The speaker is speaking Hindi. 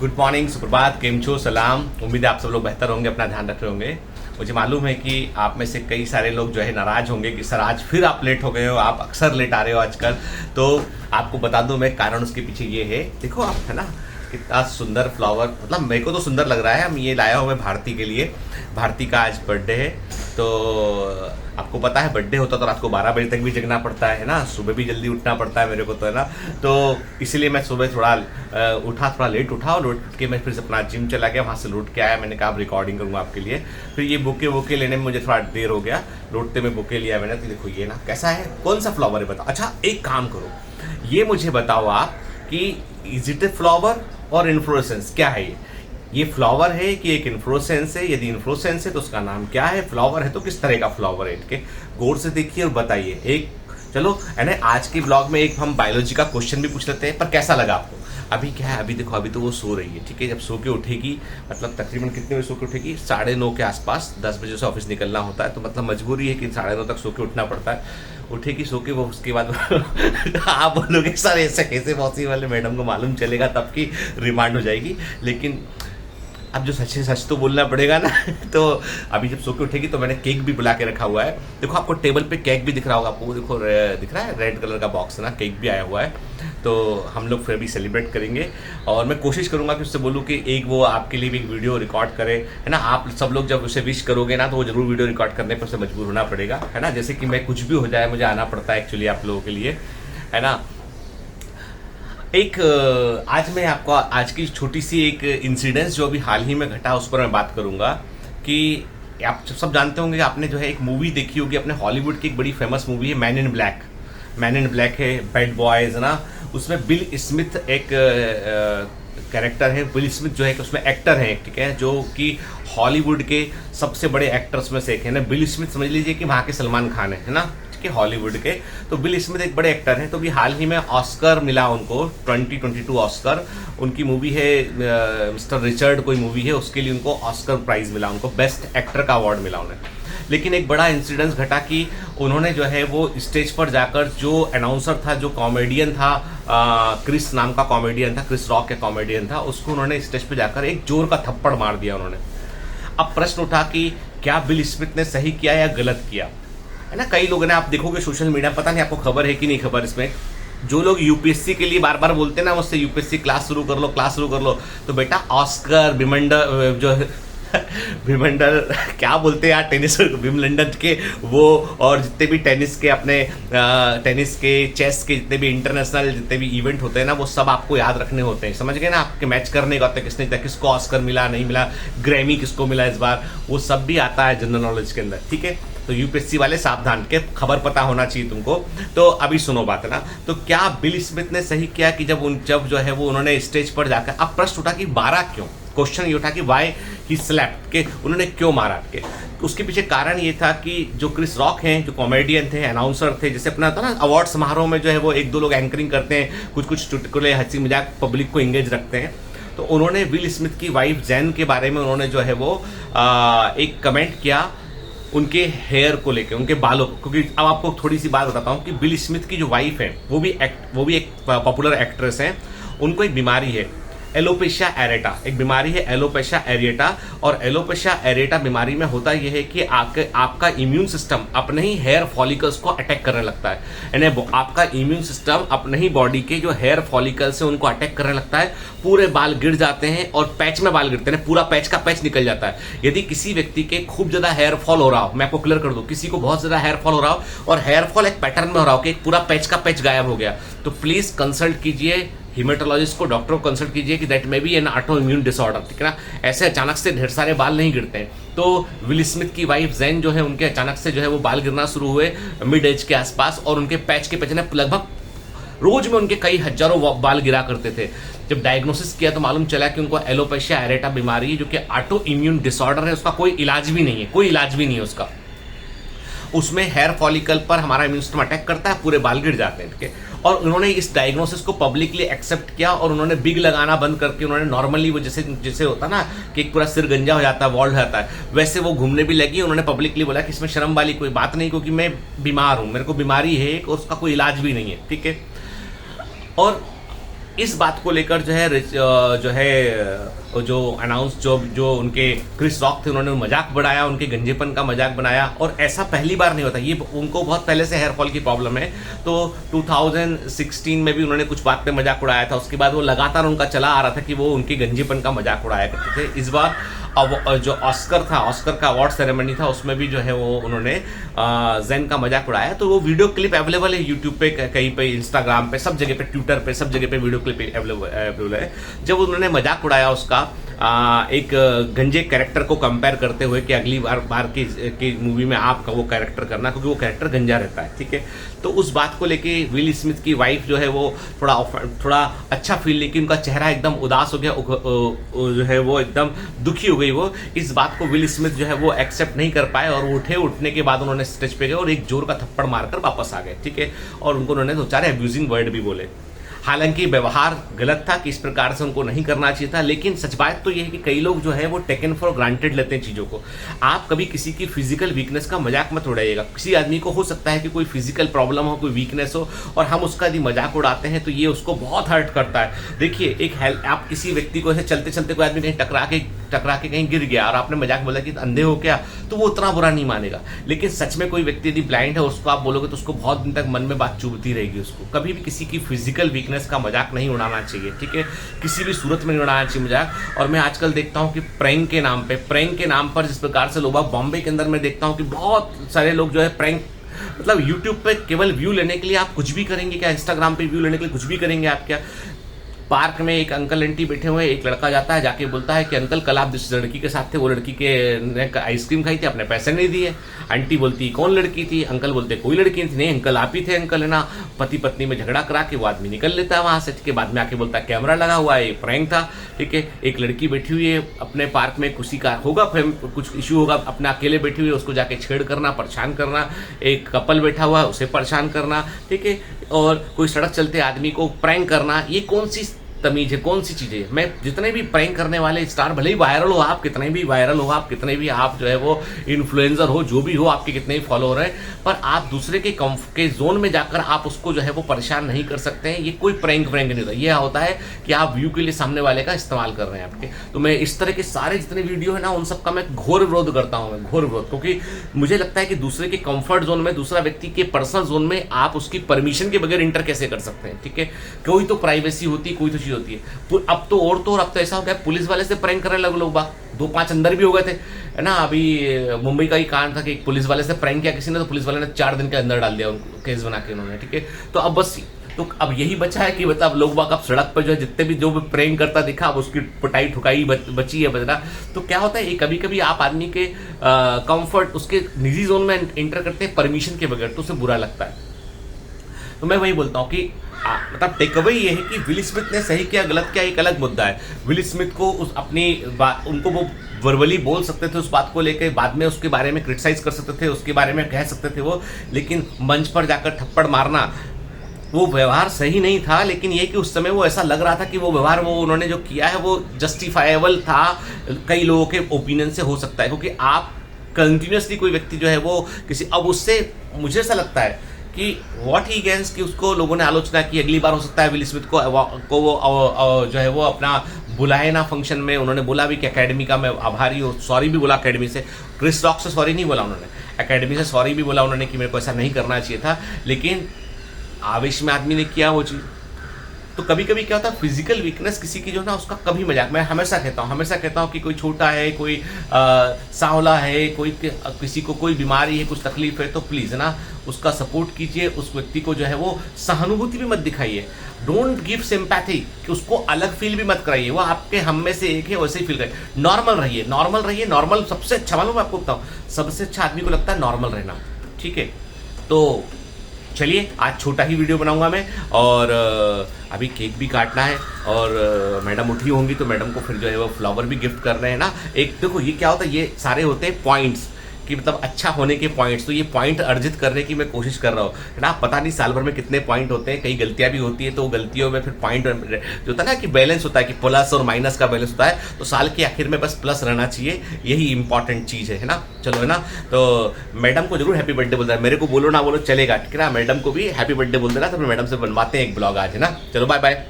गुड मॉर्निंग, सुप्रभात, केम छो, सलाम। उम्मीद है आप सब लोग बेहतर होंगे, अपना ध्यान रख रहे होंगे। मुझे मालूम है कि आप में से कई सारे लोग जो है नाराज होंगे कि सर आज फिर आप लेट हो गए हो, आप अक्सर लेट आ रहे हो आजकल। तो आपको बता दूं मैं, कारण उसके पीछे ये है। देखो आप, है ना, कितना सुंदर फ्लावर, मतलब मेरे को तो सुंदर लग रहा है। हम ये लाया हूँ मैं भारती के लिए। भारती का आज बर्थडे है, तो आपको पता है बर्थडे होता तो रात को 12 बजे तक भी जगना पड़ता है ना, सुबह भी जल्दी उठना पड़ता है मेरे को, तो है ना। तो इसीलिए मैं सुबह थोड़ा लेट उठा और लौट के मैं फिर से अपना जिम चला गया। वहाँ से लौट के आया, मैंने कहा अब रिकॉर्डिंग करूँगा आपके लिए। फिर ये बुके लेने में मुझे थोड़ा देर हो गया, लौटते में बुके लिया मैंने। तो देखो ये ना कैसा है, कौन सा फ्लावर है बताओ। अच्छा एक काम करो, ये मुझे बताओ आप कि इज इट ए फ्लावर और इन्फ्लोरेसेंस, क्या है ये फ्लावर है कि एक इन्फ्लोरेसेंस है? यदि इन्फ्लोरेसेंस है तो उसका नाम क्या है, फ्लावर है तो किस तरह का फ्लावर है? ठीक है, गौर से देखिए और बताइए। एक चलो है ना, आज के ब्लॉग में एक हम बायोलॉजी का क्वेश्चन भी पूछ लेते हैं, पर कैसा लगा आपको? अभी क्या है, अभी देखो, अभी तो वो सो रही है, ठीक है। जब सो के उठेगी, मतलब तकरीबन कितने बजे सो के उठेगी? 9:30 के आसपास। 10 बजे से ऑफिस निकलना होता है, तो मतलब मजबूरी है कि 9:30 तक सो के उठना पड़ता है। उठेगी सो के, वो उसके बाद आप बोलोगे सर ऐसे कैसे पॉसिबल है, मैडम को मालूम चलेगा तब की रिमांड हो जाएगी। लेकिन अब जो सच है सच तो बोलना पड़ेगा ना। तो अभी जब सो के उठेगी तो मैंने केक भी बुला के रखा हुआ है। देखो आपको टेबल पे केक भी दिख रहा होगा, आपको देखो दिख रहा है, रेड कलर का बॉक्स है ना, केक भी आया हुआ है। तो हम लोग फिर भी सेलिब्रेट करेंगे और मैं कोशिश करूंगा कि उससे बोलूँ कि एक वो आपके लिए भी एक वीडियो रिकॉर्ड करे, है ना। आप सब लोग जब उसे विश करोगे ना, तो वो जरूर वीडियो रिकॉर्ड करने पर उसे मजबूर होना पड़ेगा, है ना। जैसे कि मैं कुछ भी हो जाए, मुझे आना पड़ता है एक्चुअली आप लोगों के लिए, है ना। आज मैं आपको आज की छोटी सी एक इंसिडेंस जो अभी हाल ही में घटा उस पर मैं बात करूंगा। कि आप सब जानते होंगे कि आपने जो है एक मूवी देखी होगी अपने हॉलीवुड की, एक बड़ी फेमस मूवी है man in black. Man in black है, बैड बॉयज, ना। उसमें बिल स्मिथ एक कैरेक्टर है। बिल स्मिथ जो है उसमें एक्टर है, ठीक है, जो कि हॉलीवुड के सबसे बड़े एक्टर्स में से एक है ना। बिल स्मिथ समझ लीजिए कि वहाँ के सलमान खान है ना, के हॉलीवुड के। तो बिल स्मिथ एक बड़े एक्टर हैं। तो भी हाल ही में ऑस्कर मिला उनको, 2022 ऑस्कर। उनकी मूवी है मिस्टर रिचर्ड, कोई मूवी है, उसके लिए उनको ऑस्कर प्राइज मिला, उनको बेस्ट एक्टर का अवार्ड मिला उन्हें। लेकिन एक बड़ा इंसिडेंस घटा कि उन्होंने जो है वो स्टेज पर जाकर, जो अनाउंसर था, जो कॉमेडियन था, क्रिस नाम का कॉमेडियन था, क्रिस रॉक का कॉमेडियन था, उसको उन्होंने स्टेज पर जाकर एक जोर का थप्पड़ मार दिया उन्होंने। अब प्रश्न उठा कि क्या बिल स्मिथ ने सही किया या गलत किया, है ना। कई लोगों ने, आप देखोगे सोशल मीडिया, पता नहीं आपको खबर है कि नहीं खबर इसमें, जो लोग यूपीएससी के लिए बार बार बोलते हैं ना मुझसे, यूपीएससी क्लास शुरू कर लो, क्लास शुरू कर लो। तो बेटा ऑस्कर, विमंडल, जो विमंडल क्या बोलते हैं यार, टेनिस, विमलंडन के वो, और जितने भी टेनिस के अपने टेनिस के, चेस के जितने भी इंटरनेशनल जितने भी इवेंट होते हैं ना, वो सब आपको याद रखने होते हैं, समझ गए ना। आपके मैच करने का होता है, किसने, किसको ऑस्कर मिला, नहीं मिला, ग्रैमी किसको मिला इस बार, वो सब भी आता है जनरल नॉलेज के अंदर, ठीक है। तो यूपीएससी वाले सावधान, के खबर पता होना चाहिए तुमको। तो अभी सुनो बात, है ना। तो क्या बिल स्मिथ ने सही किया कि जब जो है वो उन्होंने स्टेज पर जाकर, अब प्रश्न उठा कि मारा क्यों, क्वेश्चन ये उठा कि वाई ही स्लैप्ड, के उन्होंने क्यों मारा के। उसके पीछे कारण ये था कि जो क्रिस रॉक हैं, जो कॉमेडियन थे, अनाउंसर थे, जैसे अपना था ना अवार्ड समारोह में जो है वो 1-2 लोग एंकरिंग करते हैं, कुछ चुटकुले हंसी मजाक पब्लिक को एंगेज रखते हैं। तो उन्होंने विल स्मिथ की वाइफ जैन के बारे में उन्होंने जो है वो एक कमेंट किया उनके हेयर को लेकर, उनके बालों को। क्योंकि अब आपको थोड़ी सी बात बताता हूँ कि बिल स्मिथ की जो वाइफ है वो भी एक पॉपुलर एक्ट्रेस है। उनको एक बीमारी है एलोपेशिया एरेटा, एक बीमारी है एलोपेशिया एरिएटा। और एलोपेशिया एरेटा बीमारी में होता यह है कि आपका इम्यून सिस्टम अपने ही हेयर फॉलिकल्स को अटैक करने लगता है, यानी आपका इम्यून सिस्टम अपने ही बॉडी के जो हेयर फॉलिकल्स है उनको अटैक करने लगता है। पूरे बाल गिर जाते हैं और पैच में बाल गिरते हैं, पूरा पैच का पैच निकल जाता है। यदि किसी व्यक्ति के खूब ज्यादा हेयर फॉल हो रहा हो, मैं आपको क्लियर कर दूं, किसी को बहुत ज्यादा हेयर फॉल हो रहा हो और हेयर फॉल एक पैटर्न में हो रहा हो कि एक पूरा पैच का पैच गायब हो गया, तो प्लीज कंसल्ट कीजिए हिमेटोलॉजिस्ट को, डॉक्टर को कंसल्ट कीजिए कि that may be N auto immune disorder, ठीक है ना। ऐसे अचानक से ढेर सारे बाल नहीं गिरते हैं। तो विल स्मिथ की वाइफ जैन जो है, उनके अचानक से जो है वो बाल गिरना शुरू हुए मिड एज के आसपास, और उनके पैच के पैच ने लगभग रोज में उनके कई हजारों बाल गिरा करते थे। जब डायग्नोसिस किया तो मालूम चला कि उनको एलोपेशिया एरेटा बीमारी है, जो कि ऑटो इम्यून डिसऑर्डर है, उसका कोई इलाज भी नहीं है, कोई इलाज भी नहीं है उसका। उसमें हेयर फॉलिकल पर हमारा इम्यून सिस्टम अटैक करता है, पूरे बाल गिर जाते हैं, ठीक है। और उन्होंने इस डायग्नोसिस को पब्लिकली एक्सेप्ट किया और उन्होंने बिग लगाना बंद करके, उन्होंने नॉर्मली वो जैसे होता ना कि एक पूरा सिर गंजा हो जाता है, वॉल्ड हो जाता है, वैसे वो घूमने भी लगी। उन्होंने पब्लिकली बोला कि इसमें शर्म वाली कोई बात नहीं, क्योंकि मैं बीमार हूं, मेरे को बीमारी है और उसका कोई इलाज भी नहीं है, ठीक है। और इस बात को लेकर जो अनाउंस जो उनके क्रिस रॉक थे, उन्होंने मजाक बढ़ाया, उनके गंजेपन का मजाक बनाया। और ऐसा पहली बार नहीं होता, ये उनको बहुत पहले से हेयर फॉल की प्रॉब्लम है। तो 2016 में भी उन्होंने कुछ बात पे मजाक उड़ाया था, उसके बाद वो लगातार उनका चला आ रहा था कि वो उनके गंजेपन का मजाक उड़ाया करते थे। इस बार अब जो ऑस्कर का अवार्ड सेरेमनी था, उसमें भी जो है वो उन्होंने जेन का मजाक उड़ाया। तो वो वीडियो क्लिप अवेलेबल है यूट्यूब पे, कहीं पे, इंस्टाग्राम पे, सब जगह पे, ट्विटर पे, सब जगह पे वीडियो क्लिप अवेलेबल है। जब उन्होंने मजाक उड़ाया उसका एक गंजे कैरेक्टर को कंपेयर करते हुए कि अगली बार की मूवी में आपका वो कैरेक्टर करना, क्योंकि वो कैरेक्टर गंजा रहता है, ठीक है। तो उस बात को लेके विल स्मिथ की वाइफ जो है वो थोड़ा अच्छा फील, लेकिन उनका चेहरा एकदम उदास हो गया, जो है वो एकदम दुखी हो गई। वो इस बात को विल स्मिथ जो है वो एक्सेप्ट नहीं कर पाए और उठने के बाद उन्होंने स्टेज पे गए और एक जोर का थप्पड़ मारकर वापस आ गए, ठीक है। और उनको उन्होंने दो चार अब्यूजिंग वर्ड भी बोले। हालांकि व्यवहार गलत था कि इस प्रकार से उनको नहीं करना चाहिए था, लेकिन सच बात तो यह है कि कई लोग जो है वो टेकन फॉर ग्रांटेड लेते हैं चीज़ों को। आप कभी किसी की फिजिकल वीकनेस का मजाक मत उड़ाइएगा। किसी आदमी को हो सकता है कि कोई फिजिकल प्रॉब्लम हो, कोई वीकनेस हो, और हम उसका यदि मजाक उड़ाते हैं तो ये उसको बहुत हर्ट करता है। देखिए, आप किसी व्यक्ति को ऐसे चलते चलते कोई आदमी कहीं टकरा के कहीं गिर गया और आपने मजाक बोला कि अंधे हो क्या, तो वो उतना बुरा नहीं मानेगा। लेकिन सच में कोई व्यक्ति यदि ब्लाइंड है, उसको आप बोलोगे तो उसको बहुत दिन तक मन में बात चुभती रहेगी। उसको कभी भी किसी की फिजिकल वीकनेस का मजाक नहीं उड़ाना चाहिए, ठीक है। किसी भी सूरत में नहीं उड़ाना चाहिए मजाक। और मैं आजकल देखता हूं कि प्रैंक के नाम पर जिस प्रकार से लोग, बॉम्बे के अंदर मैं देखता हूं कि बहुत सारे लोग जो है प्रैंक, मतलब यूट्यूब पे केवल व्यू लेने के लिए आप कुछ भी करेंगे क्या, इंस्टाग्राम पे व्यू लेने के लिए कुछ भी करेंगे आप क्या। पार्क में एक अंकल आंटी बैठे हुए, एक लड़का जाता है, जाके बोलता है कि अंकल कल आप जिस लड़की के साथ थे वो लड़की के ने आइसक्रीम खाई थी, आपने पैसे नहीं दिए। आंटी बोलती कौन लड़की थी, अंकल बोलते कोई लड़की नहीं थी। नहीं अंकल, आप ही थे अंकल, है ना। पति पत्नी में झगड़ा करा के वो आदमी निकल लेता है वहां से, ठीक है। बाद में आके बोलता है कैमरा लगा हुआ है, प्रैंक था, ठीक है। एक लड़की बैठी हुई है अपने पार्क में, किसी का होगा कुछ इशू होगा, अपने अकेले बैठी हुई है, उसको जाके छेड़ करना, परेशान करना। एक कपल बैठा हुआ है, उसे परेशान करना, ठीक है। और कोई सड़क चलते आदमी को प्रैंक करना, ये कौन सी तमीज है, कौन सी चीजें। मैं जितने भी प्रैंक करने वाले स्टार, भले ही वायरल हो आप, कितने भी वायरल हो आप, कितने भी आप जो है वो इन्फ्लुएंसर हो, जो भी हो, आपके कितने भी फॉलोअर हैं, पर आप दूसरे के जोन में जाकर आप उसको जो है वो परेशान नहीं कर सकते हैं। ये कोई प्रैंक नहीं होता। यह होता है कि आप व्यू के लिए सामने वाले का इस्तेमाल कर रहे हैं आपके। तो मैं इस तरह के सारे जितने वीडियो है ना, उन सबका मैं घोर विरोध करता हूँ, मैं घोर विरोध। क्योंकि मुझे लगता है कि दूसरे के कंफर्ट जोन में, दूसरा व्यक्ति के पर्सनल जोन में आप उसकी परमिशन के बगैर इंटर कैसे कर सकते हैं, ठीक है। कोई तो प्राइवेसी होती है, कोई तो चीज होती है। अब तो ऐसा हो गया, पुलिस वाले से प्रैंक करने लगे लोग, 2-5 अंदर भी हो गए थे, है ना। अभी मुंबई का ही कांड था कि एक पुलिस वाले से प्रैंक किया किसी ने, तो पुलिस वाले ने 4 दिन के अंदर डाल दिया उनको, केस बना के उन्होंने, ठीक है। तो अब बस, तो अब यही बचा है कि मतलब लोग बाग अब सड़क पर जो है जितने भी जो भी प्रैंक करता दिखा, अब उसकी पिटाई ठुकाई बची है बजना। तो क्या होता है, कभी कभी आप आदमी के कंफर्ट, उसके निजी जोन में इंटर करते हैं परमिशन के बगैर, तो उसे बुरा लगता है। तो मैं वही बोलता हूँ कि मतलब टेक अवे ये है कि विल स्मिथ ने सही किया गलत किया एक अलग मुद्दा है। विल स्मिथ को उनको वो वर्बली बोल सकते थे उस बात को लेकर, बाद में उसके बारे में क्रिटिसाइज कर सकते थे, उसके बारे में कह सकते थे वो, लेकिन मंच पर जाकर थप्पड़ मारना, वो व्यवहार सही नहीं था। लेकिन ये कि उस समय वो ऐसा लग रहा था कि वो व्यवहार, वो उन्होंने जो किया है वो जस्टिफाइबल था कई लोगों के ओपिनियन से, हो सकता है। क्योंकि आप कंटिन्यूसली कोई व्यक्ति जो है वो किसी, अब उससे मुझे ऐसा लगता है कि व्हाट ही गेन्स, कि उसको लोगों ने आलोचना की। अगली बार हो सकता है विल स्मिथ को वो जो है वो अपना बुलाए ना फंक्शन में। उन्होंने बोला भी कि एकेडमी का मैं आभारी हूँ, सॉरी भी बोला एकेडमी से। क्रिस रॉक से सॉरी नहीं बोला उन्होंने, एकेडमी से सॉरी भी बोला उन्होंने कि मेरे को ऐसा नहीं करना चाहिए था, लेकिन आवेश में आदमी ने किया वो चीज़। तो कभी कभी क्या होता है, फिजिकल वीकनेस किसी की जो है ना, उसका कभी मजाक, मैं हमेशा कहता हूँ कि कोई छोटा है, कोई सांवला है, कोई किसी को कोई बीमारी है, कुछ तकलीफ है, तो प्लीज़ ना उसका सपोर्ट कीजिए। उस व्यक्ति को जो है वो सहानुभूति भी मत दिखाइए, डोंट गिव सिंपैथी, कि उसको अलग फील भी मत कराइए। वो आपके हम में से एक है, वैसे ही फील करिए। नॉर्मल सबसे अच्छा, मालूम आपको बताऊँ, सबसे अच्छा आदमी को लगता है नॉर्मल रहना, ठीक है। तो चलिए, आज छोटा ही वीडियो बनाऊंगा मैं, और अभी केक भी काटना है, और मैडम उठी होंगी तो मैडम को फिर जो है वो फ्लावर भी गिफ्ट कर रहे हैं ना। एक देखो ये क्या होता है, ये सारे होते हैं पॉइंट्स, कि मतलब अच्छा होने के पॉइंट्स। तो ये पॉइंट अर्जित करने की मैं कोशिश कर रहा हूँ, है ना। पता नहीं साल भर में कितने पॉइंट होते हैं, कई गलतियां भी होती है, तो गलतियों में फिर पॉइंट जो होता है ना कि बैलेंस होता है, कि प्लस और माइनस का बैलेंस होता है। तो साल के आखिर में बस प्लस रहना चाहिए, यही इंपॉर्टेंट चीज़ है ना। चलो, है ना। तो मैडम को जरूर हैप्पी बर्थडे बोल रहा है, मेरे को बोलो ना बोलो चलेगा, ठीक है ना। मैडम को भी हैप्पी बर्थडे बोल देना, तो मैडम से बनवाते हैं एक ब्लॉग आज, है ना। चलो बाय बाय।